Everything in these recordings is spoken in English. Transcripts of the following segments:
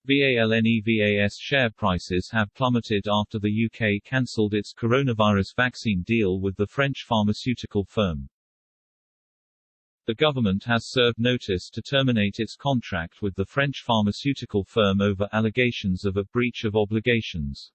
VALNEVA'S share prices have plummeted after the UK cancelled its coronavirus vaccine deal with the French pharmaceutical firm. The government has served notice to terminate its contract with the French pharmaceutical firm over allegations of a breach of obligations.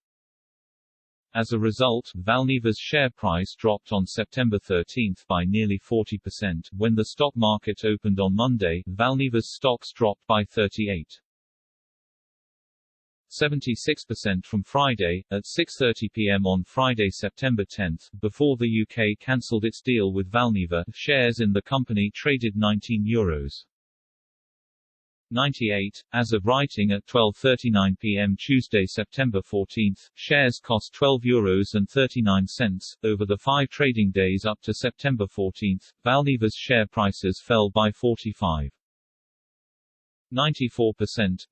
As a result, VALNEVA'S share price dropped on September 13 by nearly 40%. When the stock market opened on Monday, VALNEVA'S stocks dropped by 38.76% from Friday, at 6:30 p.m. on Friday, September 10, before the UK cancelled its deal with VALNEVA. Shares in the company traded €19.98. As of writing at 12:39 p.m. Tuesday, September 14, shares cost €12.39. Over the 5 trading days up to September 14, VALNEVA'S share prices fell by 45.94%.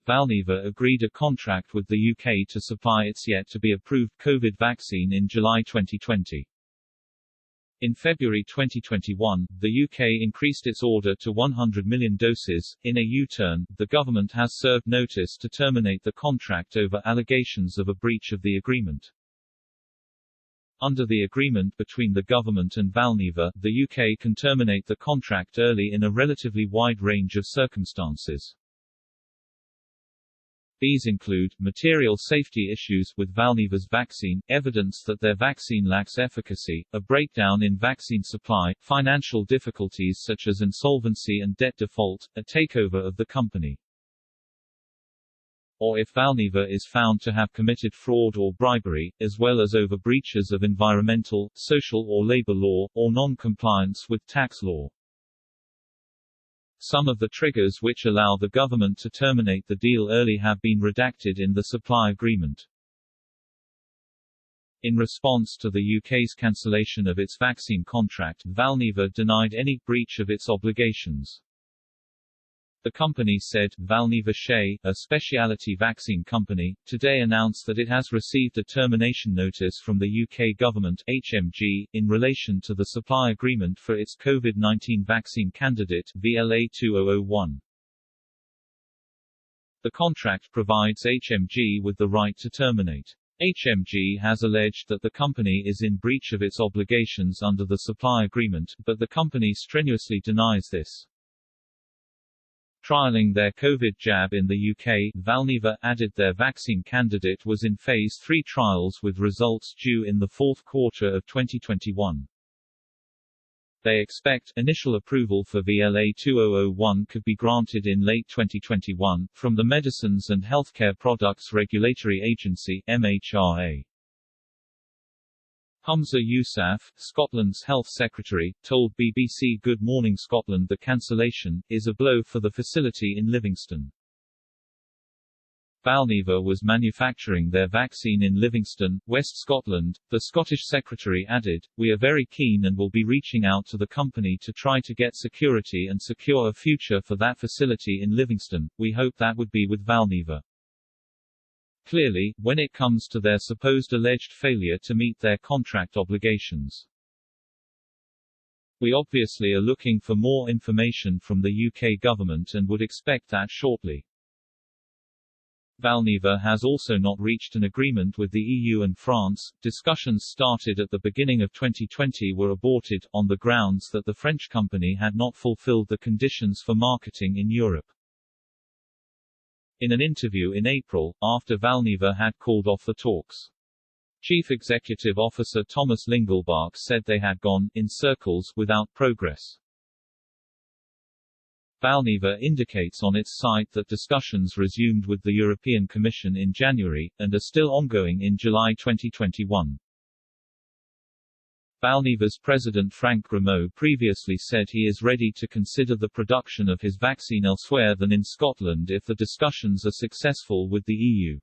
VALNEVA agreed a contract with the UK to supply its yet-to-be-approved COVID vaccine in July 2020. In February 2021, the UK increased its order to 100 million doses. In a U-turn, the government has served notice to terminate the contract over allegations of a breach of the agreement. Under the agreement between the government and VALNEVA, the UK can terminate the contract early in a relatively wide range of circumstances. These include material safety issues with VALNEVA'S vaccine, evidence that their vaccine lacks efficacy, a breakdown in vaccine supply, financial difficulties such as insolvency and debt default, a takeover of the company, or if VALNEVA is found to have committed fraud or bribery, as well as over breaches of environmental, social or labor law, or non-compliance with tax law. Some of the triggers which allow the government to terminate the deal early have been redacted in the supply agreement. In response to the UK's cancellation of its vaccine contract, VALNEVA denied any breach of its obligations. The company said, VALNEVA SHE, a specialty vaccine company, today announced that it has received a termination notice from the UK government (HMG) in relation to the supply agreement for its COVID-19 vaccine candidate, VLA2001. The contract provides HMG with the right to terminate. HMG has alleged that the company is in breach of its obligations under the supply agreement, but the company strenuously denies this. Trialling their COVID jab in the UK, VALNEVA added their vaccine candidate was in Phase 3 trials with results due in the fourth quarter of 2021. They expect initial approval for VLA2001 could be granted in late 2021, from the Medicines and Healthcare Products Regulatory Agency (MHRA). Humza Yousaf, Scotland's Health Secretary, told BBC Good Morning Scotland the cancellation is a blow for the facility in Livingston. VALNEVA was manufacturing their vaccine in Livingston, West Scotland, the Scottish Secretary added. We are very keen and will be reaching out to the company to try to get security and secure a future for that facility in Livingston. We hope that would be with VALNEVA. Clearly, when it comes to their supposed alleged failure to meet their contract obligations, we obviously are looking for more information from the UK government and would expect that shortly. VALNEVA has also not reached an agreement with the EU and France. Discussions started at the beginning of 2020 were aborted, on the grounds that the French company had not fulfilled the conditions for marketing in Europe. In an interview in April, after VALNEVA had called off the talks, Chief Executive Officer Thomas Lingelbach said they had gone in circles without progress. VALNEVA indicates on its site that discussions resumed with the European Commission in January, and are still ongoing in July 2021. VALNEVA'S president Frank Grimaud previously said he is ready to consider the production of his vaccine elsewhere than in Scotland if the discussions are successful with the EU.